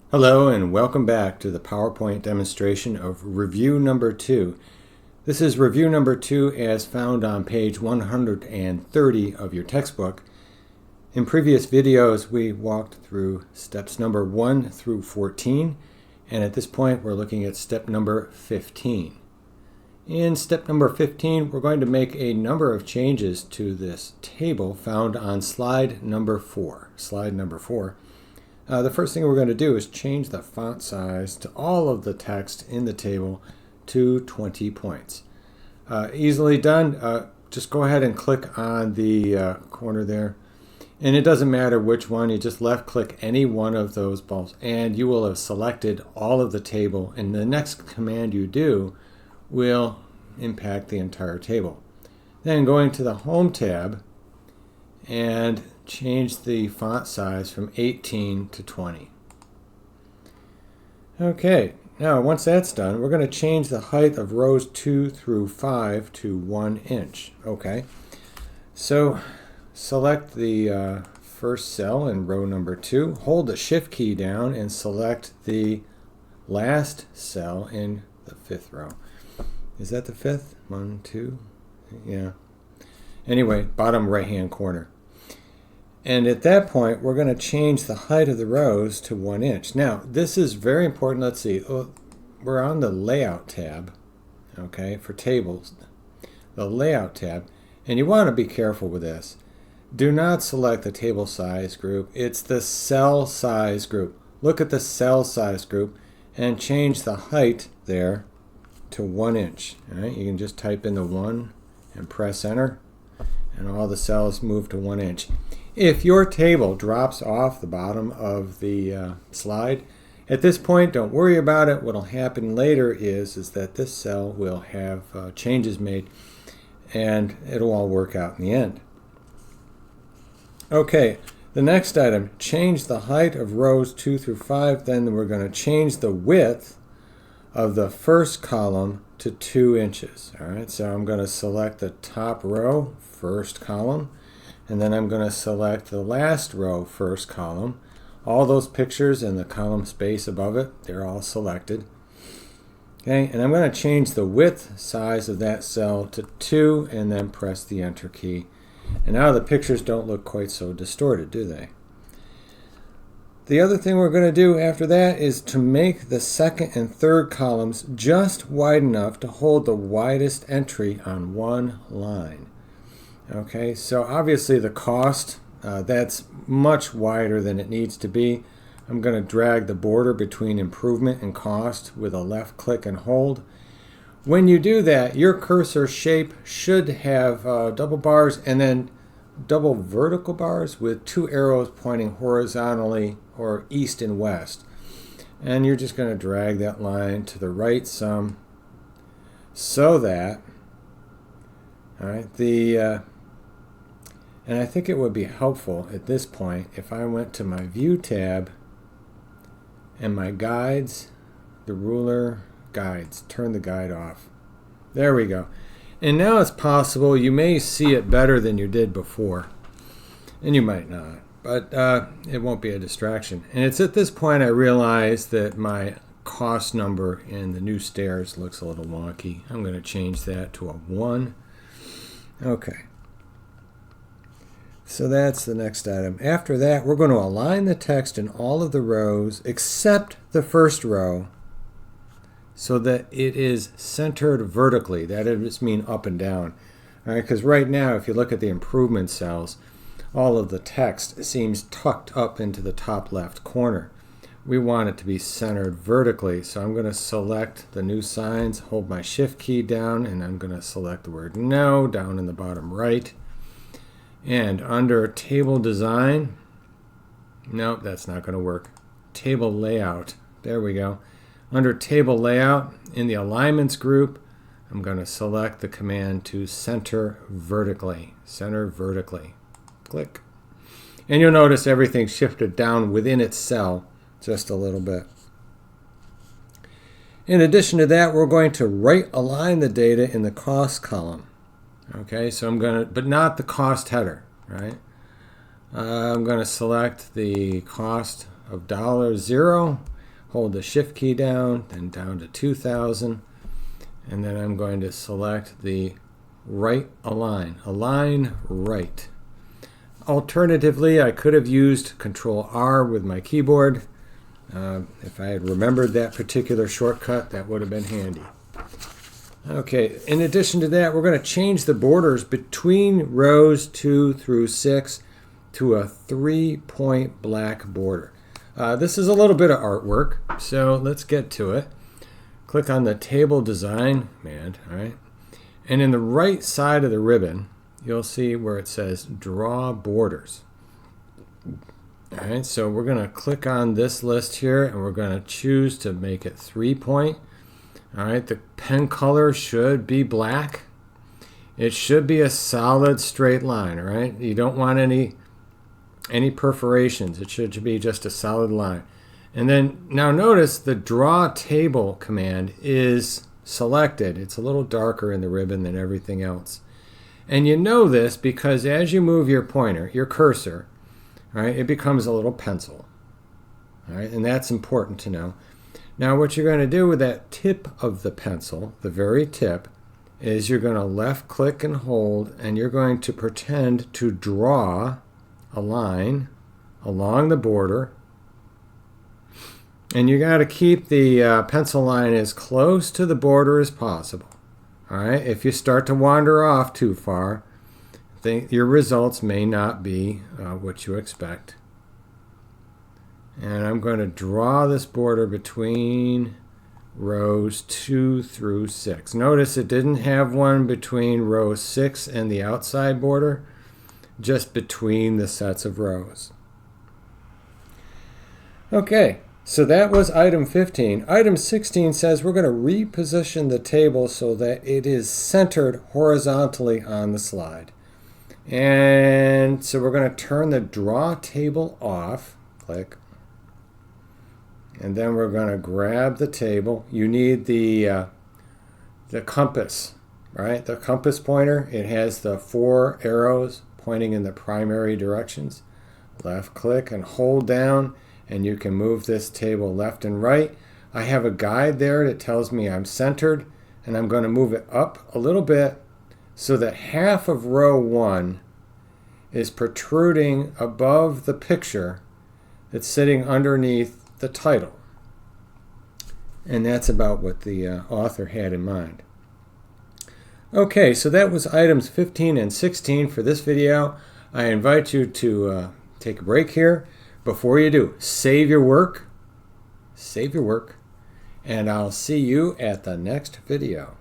Hello and welcome back to the PowerPoint demonstration of review number 2. This is review number 2 as found on page 130 of your textbook. In previous videos we walked through steps number 1 through 14, and at this point we're looking at step number 15. In step number 15 we're going to make a number of changes to this table found on slide number 4. The first thing we're going to do is change the font size to all of the text in the table to 20 points. Easily done. Just go ahead and click on the corner there. And it doesn't matter which one, you just left click any one of those balls and you will have selected all of the table, and the next command you do will impact the entire table. Then going to the Home tab and change the font size from 18 to 20. Okay, now once that's done, we're going to change the height of rows 2 through 5 to 1 inch. Okay, so select the first cell in row number 2, hold the shift key down and select the last cell in the 5th row. Is that the 5th? 1, 2, yeah. Anyway, bottom right hand corner. And at that point, we're going to change the height of the rows to 1 inch. Now, this is very important. Let's see. We're on the Layout tab, okay, for tables. The Layout tab. And you want to be careful with this. Do not select the table size group. It's the cell size group. Look at the cell size group and change the height there to 1 inch. All right? You can just type in the 1 and press enter, and all the cells move to 1 inch. If your table drops off the bottom of the slide, at this point, don't worry about it. What will happen later is that this cell will have changes made, and it'll all work out in the end. Okay, the next item, change the height of rows 2 through 5. Then we're going to change the width of the first column to 2 inches. All right, so I'm going to select the top row, first column. And then I'm going to select the last row, first column. All those pictures and the column space above it, they're all selected. Okay, and I'm going to change the width size of that cell to 2 and then press the enter key. And now the pictures don't look quite so distorted, do they? The other thing we're going to do after that is to make the second and third columns just wide enough to hold the widest entry on one line. Okay, so obviously the cost, that's much wider than it needs to be. I'm going to drag the border between improvement and cost with a left click and hold. When you do that, your cursor shape should have double bars and then double vertical bars with 2 arrows pointing horizontally or east and west. And you're just going to drag that line to the right some so that, all right, and I think it would be helpful at this point if I went to my View tab and my guides, the ruler guides, turn the guide off. There we go. And now it's possible you may see it better than you did before. And you might not, but it won't be a distraction. And it's at this point I realize that my cost number in the new stairs looks a little wonky. I'm going to change that to a 1. Okay. So that's the next item. After that, we're going to align the text in all of the rows except the first row so that it is centered vertically. That does mean up and down. All right, because right now, if you look at the improvement cells, all of the text seems tucked up into the top left corner. We want it to be centered vertically, so I'm going to select the new signs, hold my shift key down, and I'm going to select the word no down in the bottom right. And under table design, nope, that's not going to work. Table layout, there we go. Under table layout, in the alignments group, I'm going to select the command to center vertically. Center vertically. Click. And you'll notice everything shifted down within its cell just a little bit. In addition to that, we're going to right align the data in the cost column. Okay, so I'm going to, but not the cost header, right? I'm going to select the cost of $0 hold the shift key down, then down to 2000, and then I'm going to select the right align right. Alternatively, I could have used Control R with my keyboard. If I had remembered that particular shortcut, that would have been handy. Okay, in addition to that, we're going to change the borders between rows 2 through 6 to a 3-point black border. This is a little bit of artwork, so let's get to it. Click on the table design command, all right? And in the right side of the ribbon, you'll see where it says draw borders. All right, so we're going to click on this list here, and we're going to choose to make it 3-point. All right, the pen color should be black. It should be a solid straight line, all right? You don't want any perforations. It should be just a solid line. And then now notice the draw table command is selected. It's a little darker in the ribbon than everything else. And you know this because as you move your pointer, your cursor, all right, it becomes a little pencil. All right, and that's important to know. Now what you're going to do with that tip of the pencil, the very tip, is you're going to left click and hold, and you're going to pretend to draw a line along the border. And you got to keep the pencil line as close to the border as possible. All right, if you start to wander off too far, your results may not be what you expect. And I'm going to draw this border between rows 2 through 6. Notice it didn't have one between row 6 and the outside border, just between the sets of rows. Okay, so that was item 15. Item 16 says we're going to reposition the table so that it is centered horizontally on the slide. And so we're going to turn the draw table off. Click. And then we're going to grab the table. You need the compass, right? The compass pointer. It has the 4 arrows pointing in the primary directions. Left click and hold down, and you can move this table left and right. I have a guide there that tells me I'm centered, and I'm going to move it up a little bit so that half of row 1 is protruding above the picture that's sitting underneath the title. And that's about what the author had in mind. Okay, so that was items 15 and 16 for this video. I invite you to take a break here. Before you do, save your work, and I'll see you at the next video.